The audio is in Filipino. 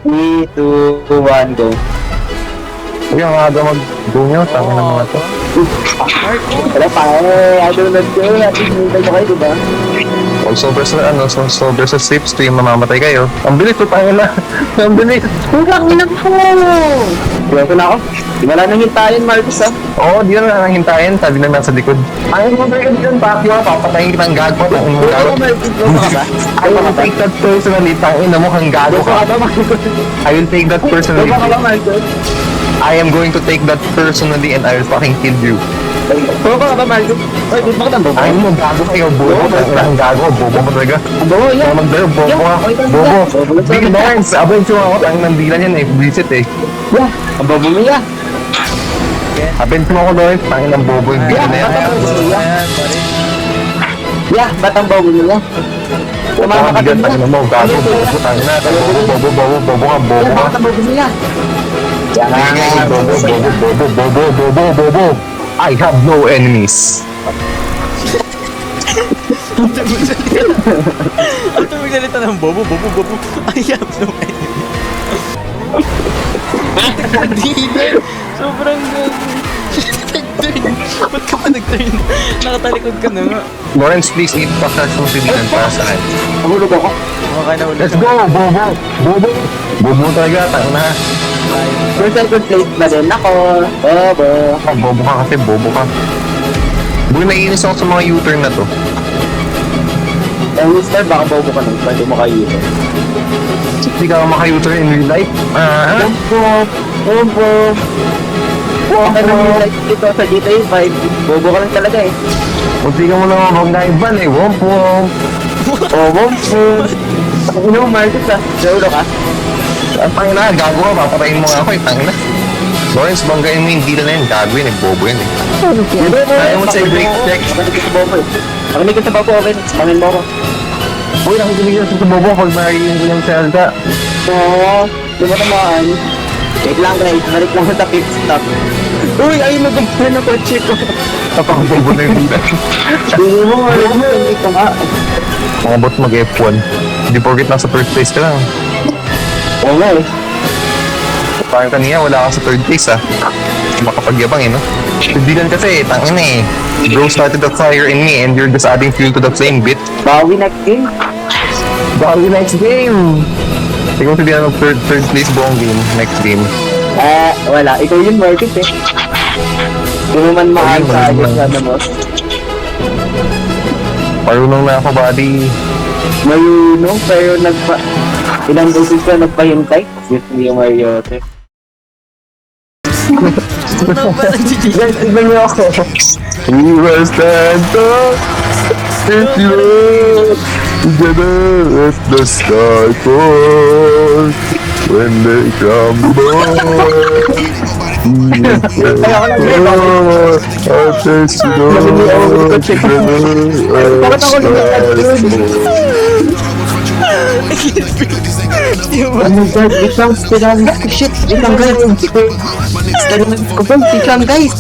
3, 2, 1, go. Uy, ang aga mag-go nyo. Tama ng mga to. Wala pa I don't know ko. At least nintay mo kayo, diba? Also versus slipstream, mamamatay kayo. Ang bilis, tutangin na. Ang bilis. Kurang na ko! Pwede na ako. Di mo lang nahintayin, Marcus, ah. Oo, di na lang hintayin. Sabi na nasa likod. Ayaw mo ba yun dyan, Bakyo? Papatayin kitang gago. Tangin mo gago. I will take that personally. Tangin na mo kang gago ka. I will take that personally. I am going to take that personally and I will fucking kill you. Puro ka ba, Marcus? Ay, di ba ka nang Ayaw mo, gago kayo. Bobo. Ang gago. Bobo mo talaga. Bobo, yan. Magdaro, bobo ka. Bobo. Big Lawrence. Abay, sumakot. Ang nandilan yan eh. Visit eh. Yeah, ang bobo mo yan. Abay, sumakot Lawrence. Tangin ng bobo yung video na yan. Yeah, ba't ang bobo mo yan? Tumama ka din Tangin mo, gago. Bobo. Tangin na. Bobo ka. Bobo ka. Ba't ang bobo mo yan? Bobo. I have no enemies. After magsalita ng bobo, I have no idea. Hindi, sobrang nag-turn. Ba't ka pa nag-turn? Nakatalikod ka na nga. Lawrence, please eat package mong sibilan para sa akin. Nahulog ako. Mukha na ulit. Let's go, Bobo. Bobo talaga, tang na. First second place na din ako. Bobo. Bobo ka kasi, bobo ka. Buhay naiinis ako sa mga U-turn na to. Ang mister, baka bobo ka nung pwede mo kayo yun. Hindi ka maka-U-turn in real life. Bobo. Ano yung like dito sa GTA 5? Bobo ka lang talaga eh. Kunti ka mo na mabangga-iban eh. Wompo. Bobo. Ano mo, Marcus, ah? Naulo ka? Ang tangin na, gago ka. Papatayin mo nga ako eh. Tangin na. Lawrence, banggain mo yung deal na yun. Gago yun eh. Bobo yun eh. Kaya mo say break check. Makinig ka sa Bobo eh. Makinig ka sa Bobo, okay? Pangin mo ako. Uy, nakikinig na sa Bobo pag marinig ko yung salta. Oo, di ba naman? Wait lang guys, balik lang sa pit stop. Uy, ayun na gumpa na kotse ko. Kapag Bobo na yung deal. Hindi mo, hindi ka nga. Mga bot mag-F1. Hindi porkit nasa first place ka lang. Oo nga eh. Parang kanina wala ka sa third place ah. Makapagyabang eh no? Dilan kasi tangin eh. Bro started the fire in me and you're just adding fuel to the flame bit. Bawi next game. Bawi next game! Ikaw si Dilan third place buong game, next game. Wala. Ikaw yung market eh. Hindi mo man mahal sa ayos na mo. Marunong na ako buddy. Mayunong, pero ilang beses ka nagpahintay. Yes, hindi yung Mariote. Ano ba nag-GG? Guys, tignan niyo ako. We will stand up if you together as the sky falls when they crumble. I'll taste it all Bakit ako lumipad yun? Ano guys, isang spiral. Shit, isang guys. Ko ba, isang guys.